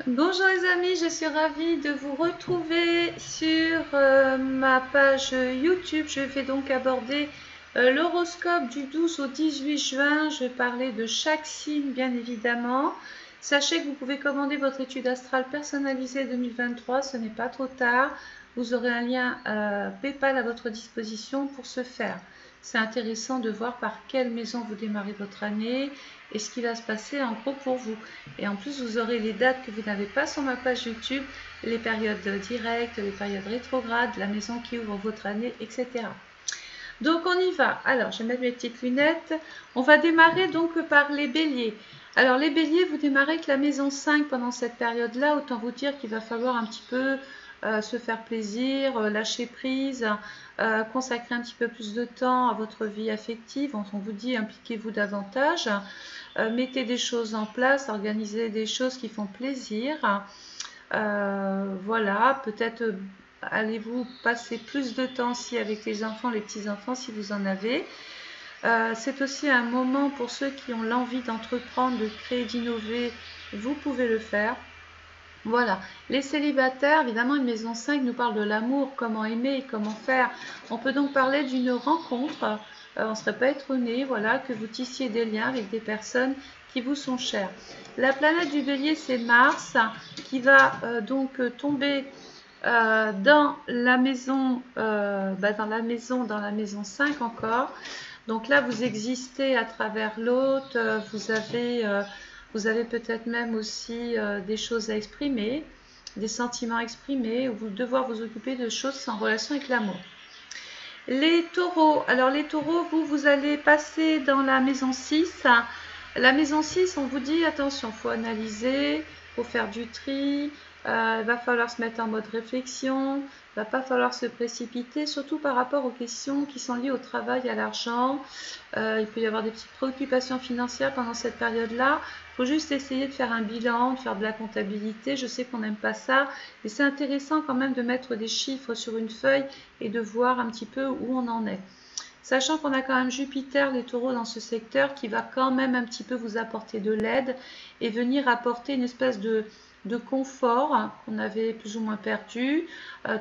Bonjour les amis, je suis ravie de vous retrouver sur ma page YouTube. Je vais donc aborder l'horoscope du 12 au 18 juin. Je vais parler de chaque signe bien évidemment. Sachez que vous pouvez commander votre étude astrale personnalisée 2023, ce n'est pas trop tard. Vous aurez un lien PayPal à votre disposition pour ce faire. C'est intéressant de voir par quelle maison vous démarrez votre année et ce qui va se passer en gros pour vous. Et en plus, vous aurez les dates que vous n'avez pas sur ma page YouTube, les périodes directes, les périodes rétrogrades, la maison qui ouvre votre année, etc. Donc on y va. Alors, je vais mettre mes petites lunettes. On va démarrer donc par les béliers. Alors les béliers, vous démarrez avec la maison 5 pendant cette période-là. Autant vous dire qu'il va falloir un petit peu se faire plaisir, lâcher prise, consacrer un petit peu plus de temps à votre vie affective. On vous dit impliquez-vous davantage. Mettez des choses en place, organisez des choses qui font plaisir. Voilà, peut-être allez-vous passer plus de temps aussi avec les enfants, les petits-enfants si vous en avez. C'est aussi un moment pour ceux qui ont l'envie d'entreprendre, de créer, d'innover, vous pouvez le faire. Voilà, les célibataires, évidemment, une maison 5 nous parle de l'amour, comment aimer, comment faire. On peut donc parler d'une rencontre, on ne serait pas étonné, voilà, que vous tissiez des liens avec des personnes qui vous sont chères. La planète du bélier, c'est Mars, qui va donc tomber dans la maison, dans la maison 5 encore. Donc là, vous existez à travers l'autre, vous avez peut-être même aussi des choses à exprimer, des sentiments à exprimer, ou vous devoir vous occuper de choses en relation avec l'amour. Les taureaux, alors les taureaux, vous allez passer dans la maison 6. La maison 6, on vous dit attention, il faut analyser, il faut faire du tri, il va falloir se mettre en mode réflexion, il ne va pas falloir se précipiter, surtout par rapport aux questions qui sont liées au travail, à l'argent. Il peut y avoir des petites préoccupations financières pendant cette période-là. Il faut juste essayer de faire un bilan, de faire de la comptabilité. Je sais qu'on n'aime pas ça, mais c'est intéressant quand même de mettre des chiffres sur une feuille et de voir un petit peu où on en est. Sachant qu'on a quand même Jupiter, les taureaux, dans ce secteur qui va quand même un petit peu vous apporter de l'aide et venir apporter une espèce de confort qu'on avait plus ou moins perdu.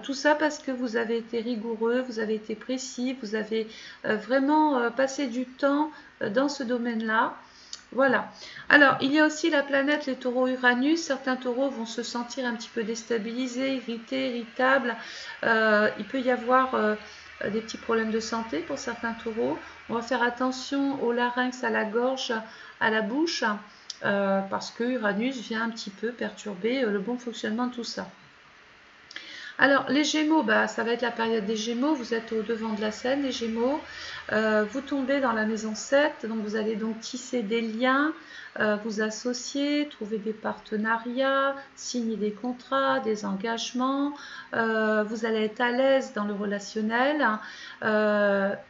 Tout ça parce que vous avez été rigoureux, vous avez été précis, vous avez vraiment passé du temps dans ce domaine-là. Voilà. Alors, il y a aussi la planète, les taureaux Uranus. Certains taureaux vont se sentir un petit peu déstabilisés, irrités, irritables. Il peut y avoir des petits problèmes de santé pour certains taureaux. On va faire attention au larynx, à la gorge, à la bouche, parce que Uranus vient un petit peu perturber le bon fonctionnement de tout ça. Alors, les Gémeaux, ça va être la période des Gémeaux. Vous êtes au devant de la scène, les Gémeaux. Vous tombez dans la maison 7, donc vous allez donc tisser des liens, vous associer, trouver des partenariats, signer des contrats, des engagements. Vous allez être à l'aise dans le relationnel.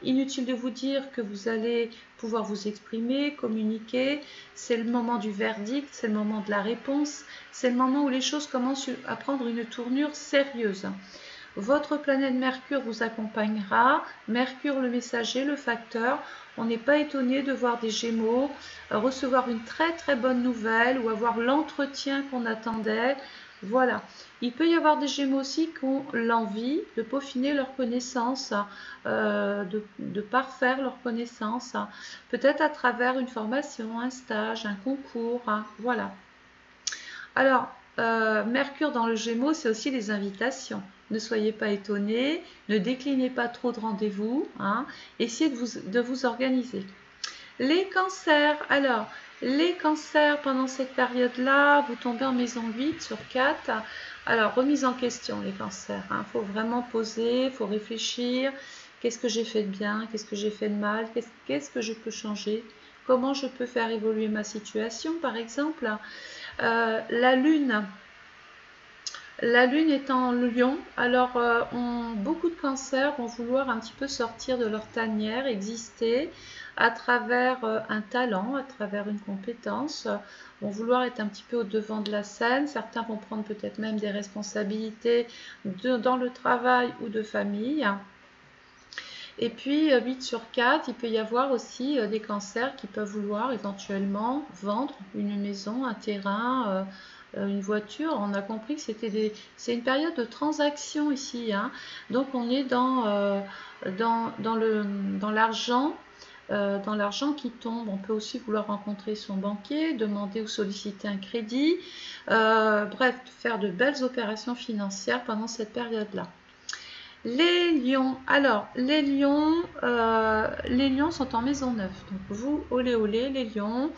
Inutile de vous dire que vous allez pouvoir vous exprimer, communiquer. C'est le moment du verdict, c'est le moment de la réponse, c'est le moment où les choses commencent à prendre une tournure sérieuse. Votre planète Mercure vous accompagnera. Mercure, le messager, le facteur. On n'est pas étonné de voir des Gémeaux recevoir une très très bonne nouvelle ou avoir l'entretien qu'on attendait. Voilà. Il peut y avoir des Gémeaux aussi qui ont l'envie de peaufiner leur connaissance, de parfaire leur connaissance, peut-être à travers une formation, un stage, un concours. Voilà. Alors, Mercure dans le Gémeaux, c'est aussi les invitations. Ne soyez pas étonnés, ne déclinez pas trop de rendez-vous, essayez de vous organiser. Les cancers, alors, les cancers pendant cette période-là, vous tombez en maison 8 sur 4. Alors, remise en question, les cancers. Il faut vraiment poser, il faut réfléchir. Qu'est-ce que j'ai fait de bien? Qu'est-ce que j'ai fait de mal? Qu'est-ce que je peux changer? Comment je peux faire évoluer ma situation, par exemple? La lune est en lion, alors beaucoup de cancers vont vouloir un petit peu sortir de leur tanière, exister à travers un talent, à travers une compétence, vont vouloir être un petit peu au devant de la scène. Certains vont prendre peut-être même des responsabilités dans le travail ou de famille. Et puis 8 sur 4, il peut y avoir aussi des cancers qui peuvent vouloir éventuellement vendre une maison, un terrain, une voiture. On a compris que c'est une période de transaction ici, hein. Donc on est dans l'argent. Dans l'argent qui tombe, on peut aussi vouloir rencontrer son banquier, demander ou solliciter un crédit, bref, faire de belles opérations financières pendant cette période-là. Les lions, alors les lions sont en maison neuve. Donc vous, olé olé, les lions,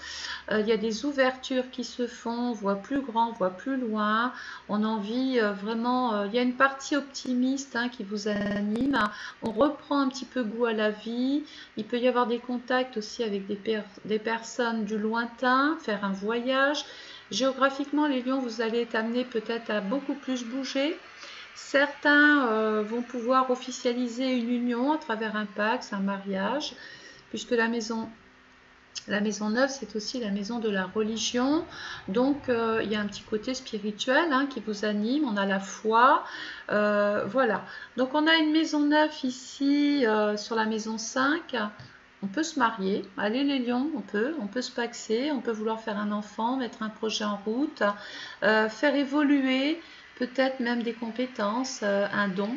il y a des ouvertures qui se font, on voit plus grand, on voit plus loin, on a envie vraiment, il y a une partie optimiste, hein, qui vous anime, on reprend un petit peu goût à la vie, il peut y avoir des contacts aussi avec des personnes du lointain, faire un voyage. Géographiquement, les lions, vous allez être amenés peut-être à beaucoup plus bouger. Certains vont pouvoir officialiser une union à travers un pacte, un mariage, puisque la maison neuve, c'est aussi la maison de la religion. Donc, il y a un petit côté spirituel, hein, qui vous anime. On a la foi. Voilà. Donc, on a une maison neuve ici sur la maison 5. On peut se marier. Allez, les lions, on peut se paxer. On peut vouloir faire un enfant, mettre un projet en route, faire évoluer peut-être même des compétences, un don.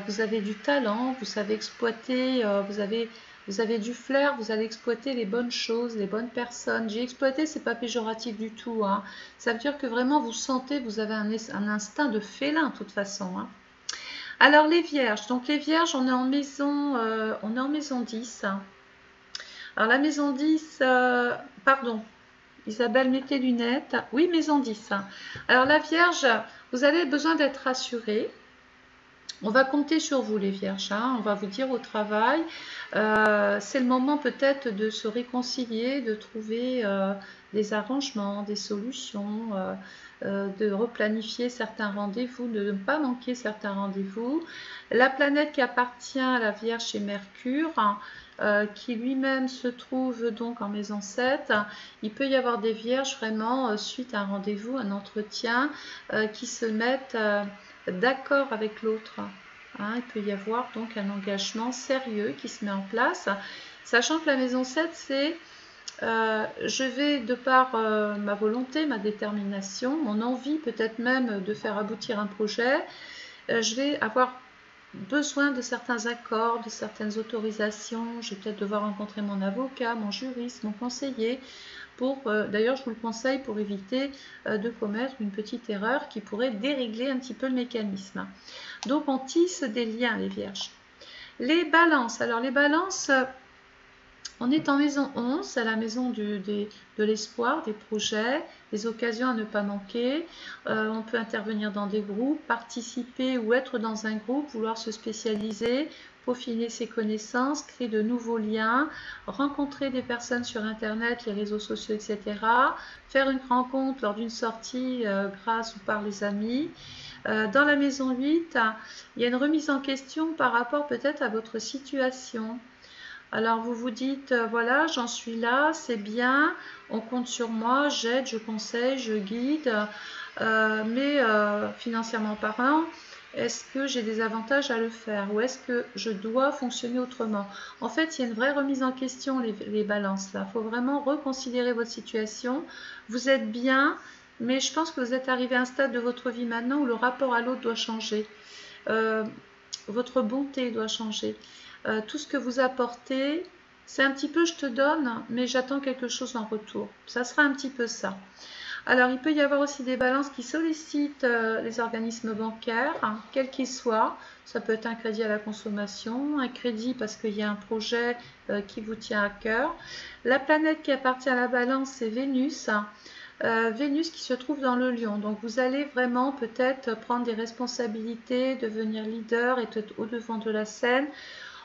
Vous avez du talent, vous savez exploiter, vous avez du flair, vous allez exploiter les bonnes choses, les bonnes personnes. J'ai exploité, c'est pas péjoratif du tout, hein. Ça veut dire que vraiment vous sentez, vous avez un instinct de félin de toute façon, hein. Alors les vierges, donc les vierges, on est en maison 10. Alors la maison 10, pardon, Isabelle, mets tes lunettes. Oui, maison 10. Alors la Vierge, vous avez besoin d'être rassurée. On va compter sur vous les Vierges, hein. On va vous dire au travail. C'est le moment peut-être de se réconcilier, de trouver des arrangements, des solutions, de replanifier certains rendez-vous, de ne pas manquer certains rendez-vous. La planète qui appartient à la Vierge, c'est Mercure, qui lui-même se trouve donc en maison 7. Il peut y avoir des vierges vraiment suite à un rendez-vous, un entretien, qui se mettent d'accord avec l'autre, hein. Il peut y avoir donc un engagement sérieux qui se met en place, sachant que la maison 7, c'est je vais, de par ma volonté, ma détermination, mon envie peut-être même de faire aboutir un projet, je vais avoir besoin de certains accords, de certaines autorisations. Je vais peut-être devoir rencontrer mon avocat, mon juriste, mon conseiller, pour, d'ailleurs je vous le conseille pour éviter de commettre une petite erreur qui pourrait dérégler un petit peu le mécanisme. Donc on tisse des liens, les vierges. Les balances, alors les balances, on est en maison 11, c'est la maison de l'espoir, des projets, des occasions à ne pas manquer. On peut intervenir dans des groupes, participer ou être dans un groupe, vouloir se spécialiser, peaufiner ses connaissances, créer de nouveaux liens, rencontrer des personnes sur Internet, les réseaux sociaux, etc. Faire une rencontre lors d'une sortie grâce ou par les amis. Dans la maison 8, il y a une remise en question par rapport peut-être à votre situation. Alors vous vous dites, voilà, j'en suis là, c'est bien, on compte sur moi, j'aide, je conseille, je guide, mais financièrement parlant, est-ce que j'ai des avantages à le faire ou est-ce que je dois fonctionner autrement? En fait, il y a une vraie remise en question, les balances là. Il faut vraiment reconsidérer votre situation. Vous êtes bien, mais je pense que vous êtes arrivé à un stade de votre vie maintenant où le rapport à l'autre doit changer. Votre bonté doit changer. Tout ce que vous apportez, c'est un petit peu je te donne, mais j'attends quelque chose en retour. Ça sera un petit peu ça. Alors, il peut y avoir aussi des balances qui sollicitent les organismes bancaires, hein, quels qu'ils soient. Ça peut être un crédit à la consommation, un crédit parce qu'il y a un projet qui vous tient à cœur. La planète qui appartient à la balance, c'est Vénus. Vénus qui se trouve dans le Lion. Donc vous allez vraiment peut-être prendre des responsabilités, devenir leader, être au-devant de la scène.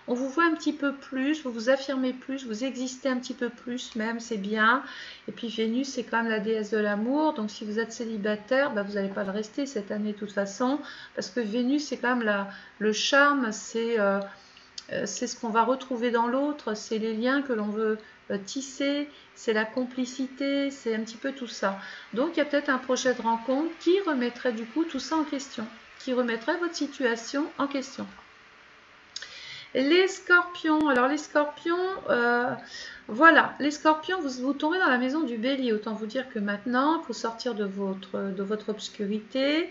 On vous voit un petit peu plus, vous vous affirmez plus, vous existez un petit peu plus même, c'est bien. Et puis Vénus, c'est quand même la déesse de l'amour. Donc si vous êtes célibataire, vous n'allez pas le rester cette année de toute façon. Parce que Vénus, c'est quand même le charme, c'est ce qu'on va retrouver dans l'autre, c'est les liens que l'on veut tisser, c'est la complicité, c'est un petit peu tout ça. Donc il y a peut-être un projet de rencontre qui remettrait du coup tout ça en question, qui remettrait votre situation en question. Les scorpions, alors les scorpions, voilà, les scorpions, vous tombez dans la maison du bélier. Autant vous dire que maintenant, il faut sortir de votre obscurité.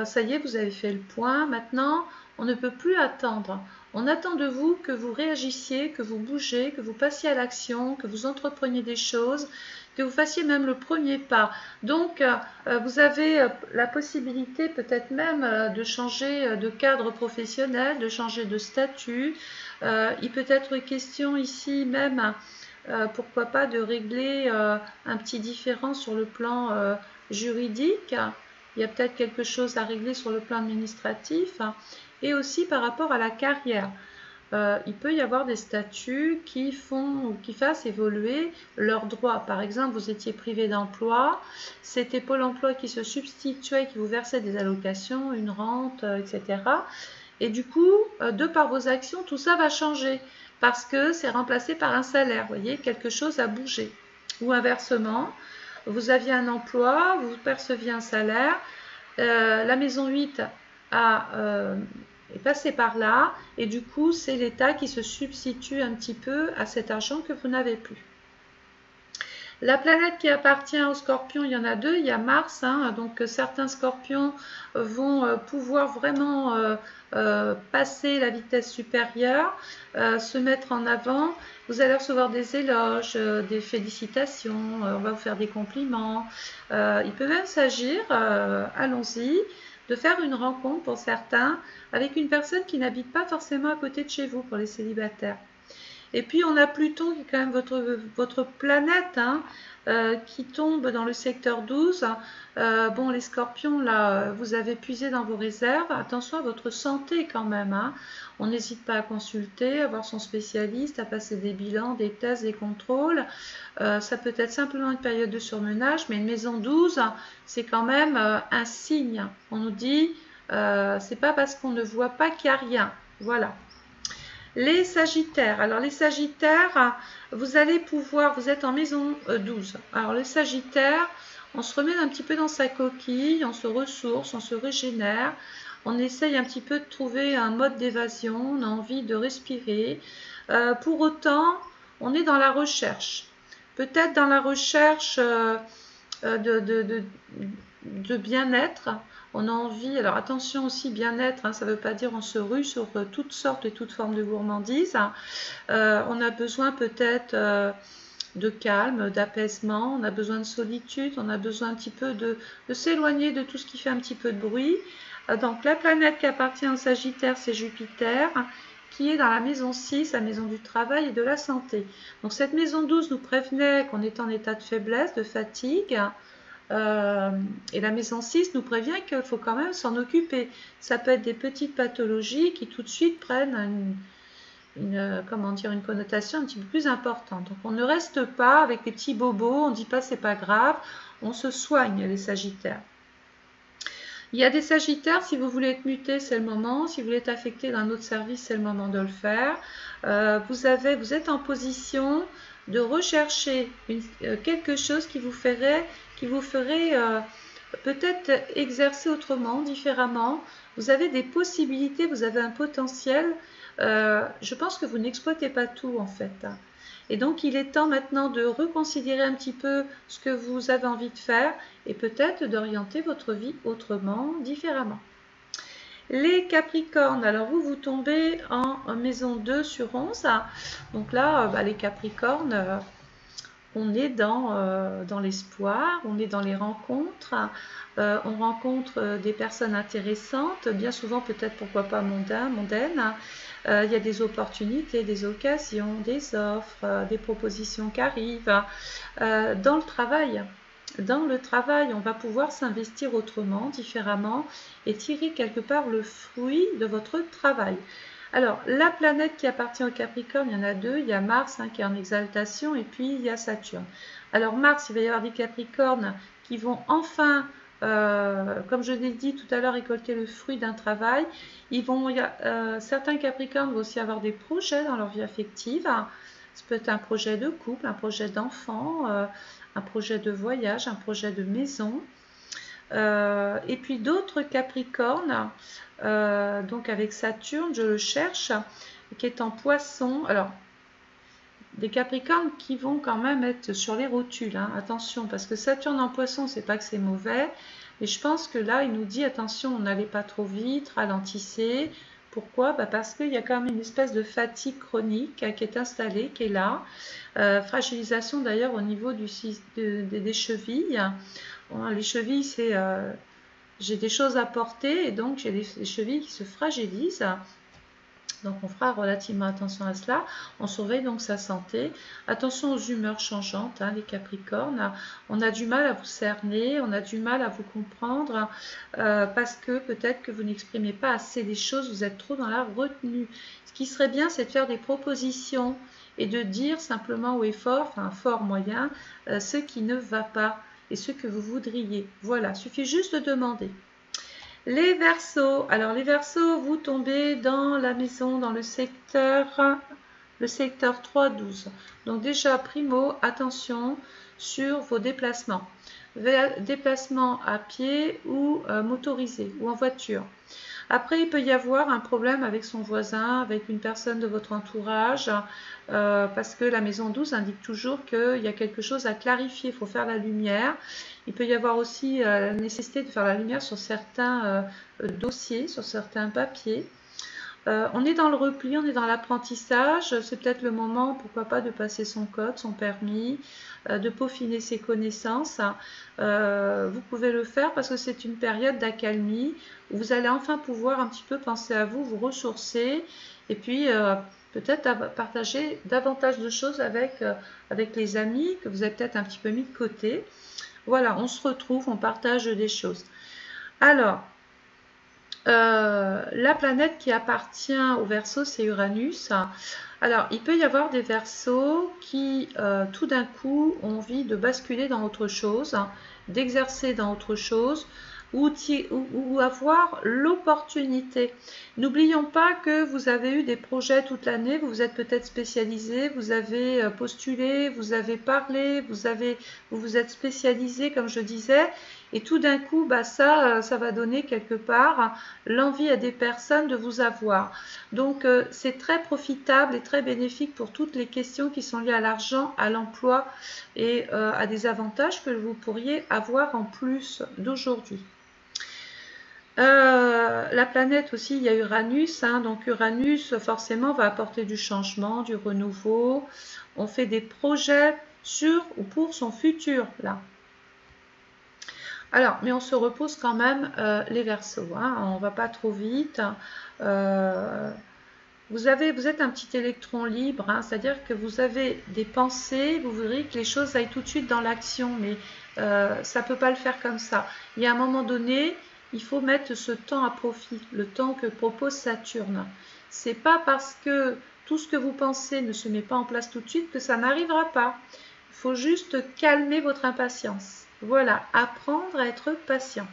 Ça y est, vous avez fait le point. Maintenant, on ne peut plus attendre. On attend de vous que vous réagissiez, que vous bougez, que vous passiez à l'action, que vous entrepreniez des choses, que vous fassiez même le premier pas. Donc, vous avez la possibilité peut-être même de changer de cadre professionnel, de changer de statut. Il peut être question ici même, pourquoi pas, de régler un petit différend sur le plan juridique. Il y a peut-être quelque chose à régler sur le plan administratif et aussi par rapport à la carrière. Il peut y avoir des statuts qui fassent évoluer leurs droits. Par exemple, vous étiez privé d'emploi, c'était Pôle emploi qui se substituait, qui vous versait des allocations, une rente, etc. Et du coup, de par vos actions, tout ça va changer parce que c'est remplacé par un salaire. Vous voyez, quelque chose a bougé. Ou inversement, vous aviez un emploi, vous perceviez un salaire, la maison 8 est passée par là et du coup, c'est l'État qui se substitue un petit peu à cet argent que vous n'avez plus. La planète qui appartient aux scorpions, il y en a deux. Il y a Mars, donc certains scorpions vont pouvoir vraiment passer la vitesse supérieure, se mettre en avant. Vous allez recevoir des éloges, des félicitations, on va vous faire des compliments. Il peut même s'agir, allons-y, de faire une rencontre pour certains avec une personne qui n'habite pas forcément à côté de chez vous pour les célibataires. Et puis on a Pluton qui est quand même votre planète qui tombe dans le secteur 12. Bon, les scorpions, là, vous avez puisé dans vos réserves. Attention à votre santé quand même. On n'hésite pas à consulter, à voir son spécialiste, à passer des bilans, des tests, des contrôles. Ça peut être simplement une période de surmenage, mais une maison 12, c'est quand même un signe. On nous dit, c'est pas parce qu'on ne voit pas qu'il n'y a rien. Voilà. Les Sagittaires. Alors les Sagittaires, vous allez pouvoir, vous êtes en maison 12. Alors les Sagittaires, on se remet un petit peu dans sa coquille, on se ressource, on se régénère, on essaye un petit peu de trouver un mode d'évasion, on a envie de respirer. Pour autant, on est dans la recherche. Peut-être dans la recherche de bien-être. On a envie, alors attention aussi, bien-être, ça ne veut pas dire on se rue sur toutes sortes et toutes formes de gourmandise. On a besoin peut-être de calme, d'apaisement, on a besoin de solitude, on a besoin un petit peu de s'éloigner de tout ce qui fait un petit peu de bruit. Donc la planète qui appartient au Sagittaire, c'est Jupiter, qui est dans la maison 6, la maison du travail et de la santé. Donc cette maison 12 nous prévenait qu'on était en état de faiblesse, de fatigue. Et la maison 6 nous prévient qu'il faut quand même s'en occuper. Ça peut être des petites pathologies qui tout de suite prennent une connotation un petit peu plus importante. Donc on ne reste pas avec des petits bobos, on ne dit pas c'est pas grave, on se soigne les Sagittaires. Il y a des Sagittaires, si vous voulez être muté, c'est le moment. Si vous voulez être affecté d'un autre service, c'est le moment de le faire. Vous êtes en position de rechercher quelque chose qui vous ferait peut-être exercer autrement, différemment. Vous avez des possibilités, vous avez un potentiel. Je pense que vous n'exploitez pas tout en fait. Et donc il est temps maintenant de reconsidérer un petit peu ce que vous avez envie de faire et peut-être d'orienter votre vie autrement, différemment. Les Capricornes, alors vous tombez en maison 2 sur 11. Donc là, les Capricornes, on est dans l'espoir, on est dans les rencontres, on rencontre des personnes intéressantes, bien souvent peut-être pourquoi pas mondaines. Il y a des opportunités, des occasions, des offres, des propositions qui arrivent. Dans le travail, on va pouvoir s'investir autrement, différemment et tirer quelque part le fruit de votre travail. Alors, la planète qui appartient au Capricorne, il y en a deux. Il y a Mars qui est en exaltation et puis il y a Saturne. Alors, Mars, il va y avoir des Capricornes qui vont enfin, comme je l'ai dit tout à l'heure, récolter le fruit d'un travail. Certains Capricornes vont aussi avoir des projets dans leur vie affective. Ça peut être un projet de couple, un projet d'enfant, un projet de voyage, un projet de maison. Et puis d'autres Capricornes, donc avec Saturne, je le cherche, qui est en poisson. Alors, des Capricornes qui vont quand même être sur les rotules, hein. Attention, parce que Saturne en poisson, c'est pas que c'est mauvais, mais je pense que là, il nous dit, attention, n'allez pas trop vite, ralentissez. Pourquoi? Parce qu'il y a quand même une espèce de fatigue chronique qui est installée, qui est là. Fragilisation d'ailleurs au niveau des chevilles. Bon, les chevilles, c'est... j'ai des choses à porter et donc j'ai des chevilles qui se fragilisent. Donc on fera relativement attention à cela. On surveille donc sa santé. Attention aux humeurs changeantes, hein, les Capricornes. On a du mal à vous cerner, on a du mal à vous comprendre parce que peut-être que vous n'exprimez pas assez les choses, vous êtes trop dans la retenue. Ce qui serait bien, c'est de faire des propositions et de dire simplement haut et fort, enfin fort, moyen, ce qui ne va pas et ce que vous voudriez. Voilà, il suffit juste de demander. Les Verseaux. Alors les Verseaux, vous tombez dans la maison, dans le secteur 3-12. Donc déjà, primo, attention sur vos déplacements. Déplacements à pied ou motorisés ou en voiture. Après, il peut y avoir un problème avec son voisin, avec une personne de votre entourage, parce que la maison 12 indique toujours qu'il y a quelque chose à clarifier, il faut faire la lumière. Il peut y avoir aussi la nécessité de faire la lumière sur certains dossiers, sur certains papiers. On est dans le repli, on est dans l'apprentissage, c'est peut-être le moment, pourquoi pas, de passer son code, son permis, de peaufiner ses connaissances. Vous pouvez le faire parce que c'est une période d'accalmie où vous allez enfin pouvoir un petit peu penser à vous, vous ressourcer et puis peut-être partager davantage de choses avec les amis que vous avez peut-être un petit peu mis de côté. Voilà, on se retrouve, on partage des choses. Alors, la planète qui appartient au Verseau, c'est Uranus. Alors, il peut y avoir des Verseaux qui, tout d'un coup, ont envie de basculer dans autre chose, d'exercer dans autre chose, ou avoir l'opportunité. N'oublions pas que vous avez eu des projets toute l'année, vous vous êtes peut-être spécialisé, vous avez postulé, vous avez parlé, vous vous êtes spécialisé, comme je disais, et tout d'un coup, ça va donner quelque part l'envie à des personnes de vous avoir. Donc, c'est très profitable et très bénéfique pour toutes les questions qui sont liées à l'argent, à l'emploi et à des avantages que vous pourriez avoir en plus d'aujourd'hui. La planète aussi, il y a Uranus, hein, donc Uranus forcément va apporter du changement, du renouveau. On fait des projets sur ou pour son futur là. Alors, mais on se repose quand même les Verseaux, hein, on ne va pas trop vite. Vous êtes un petit électron libre, hein, c'est-à-dire que vous avez des pensées, vous voudriez que les choses aillent tout de suite dans l'action, mais ça ne peut pas le faire comme ça. Il y a un moment donné, il faut mettre ce temps à profit, le temps que propose Saturne. C'est pas parce que tout ce que vous pensez ne se met pas en place tout de suite que ça n'arrivera pas. Il faut juste calmer votre impatience. Voilà, apprendre à être patient.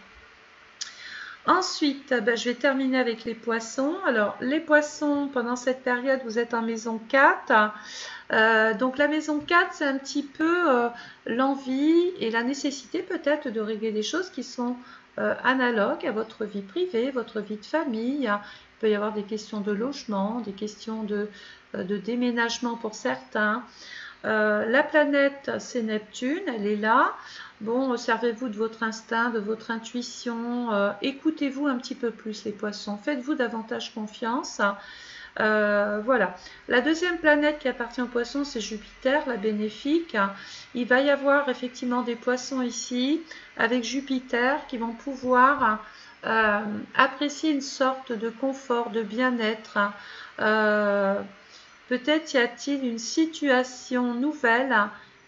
Ensuite, je vais terminer avec les poissons. Alors, les poissons, pendant cette période, vous êtes en maison 4. Donc, la maison 4, c'est un petit peu l'envie et la nécessité peut-être de régler des choses qui sont analogues à votre vie privée, votre vie de famille. Il peut y avoir des questions de logement, des questions de déménagement pour certains. La planète, c'est Neptune, elle est là. Bon, servez-vous de votre instinct, de votre intuition, écoutez-vous un petit peu plus les poissons, faites-vous davantage confiance. Voilà. La deuxième planète qui appartient aux poissons, c'est Jupiter, la bénéfique. Il va y avoir effectivement des poissons ici, avec Jupiter, qui vont pouvoir apprécier une sorte de confort, de bien-être. Peut-être y a-t-il une situation nouvelle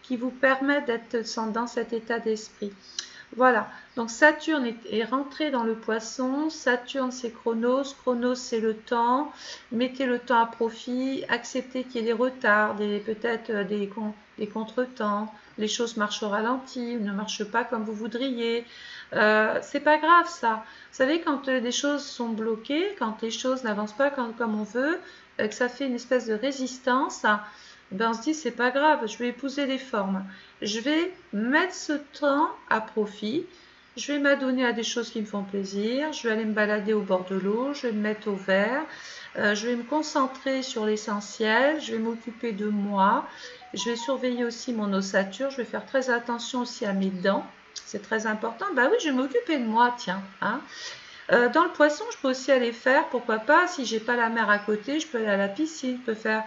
qui vous permet d'être dans cet état d'esprit. Voilà, donc Saturne est rentré dans le poisson, Saturne c'est Chronos, Chronos c'est le temps, mettez le temps à profit, acceptez qu'il y ait des retards, peut-être des contretemps, les choses marchent au ralenti, ne marchent pas comme vous voudriez, c'est pas grave ça. Vous savez, quand des choses sont bloquées, quand les choses n'avancent pas comme on veut, que ça fait une espèce de résistance, on se dit c'est pas grave, je vais épouser les formes. Je vais mettre ce temps à profit, Je vais m'adonner à des choses qui me font plaisir. Je vais aller me balader au bord de l'eau. Je vais me mettre au vert. Je vais me concentrer sur l'essentiel. Je vais m'occuper de moi. Je vais surveiller aussi mon ossature. Je vais faire très attention aussi à mes dents. C'est très important. Bah oui, je vais m'occuper de moi, tiens. Hein. Dans le poisson, je peux aussi aller faire, pourquoi pas, si j'ai pas la mer à côté, je peux aller à la piscine, je peux faire